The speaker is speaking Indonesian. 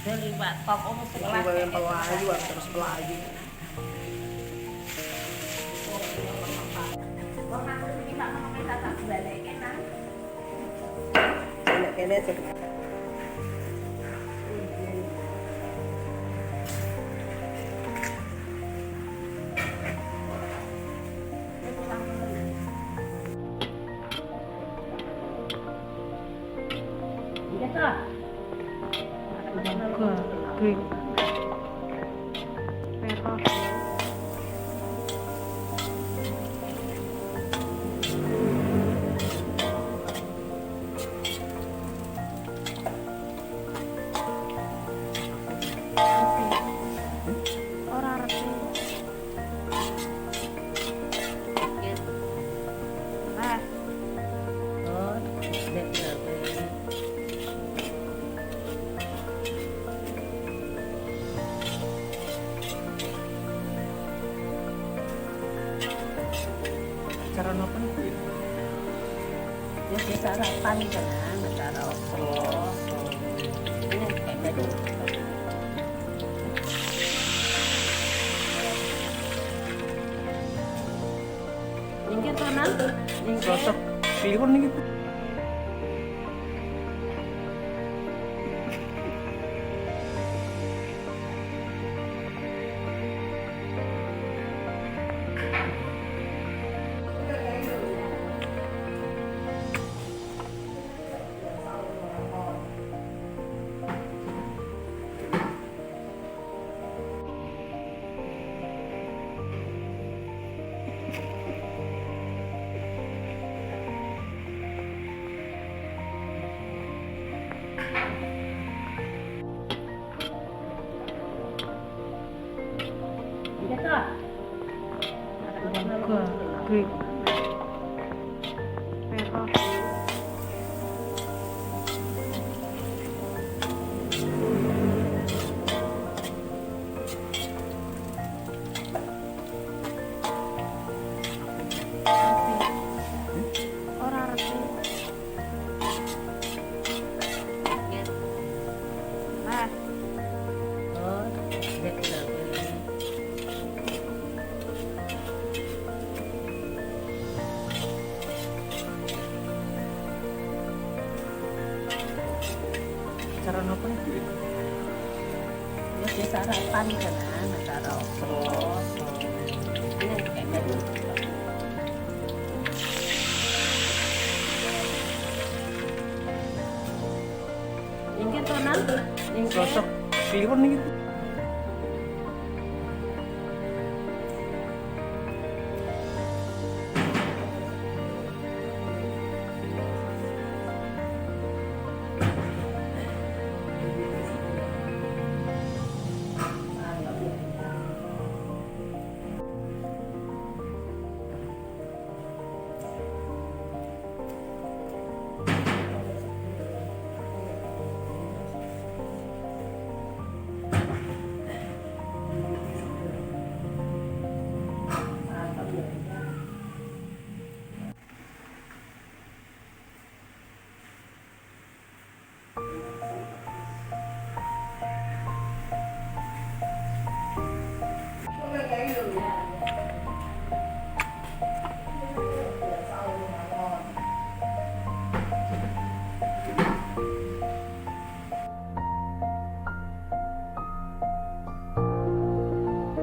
Dari batok om sekolah pelaju terus pelaju. Kene sih. Cara nopo ya sarapan kan cara opo ini kayak gitu. Ini tuh nan, ini sosok kliwon nih gitu. Cara nopo nih? ya sarapan kan cara opo ini kayak gitu. Ini tuh nan, ini Sosok kliwon nih gitu.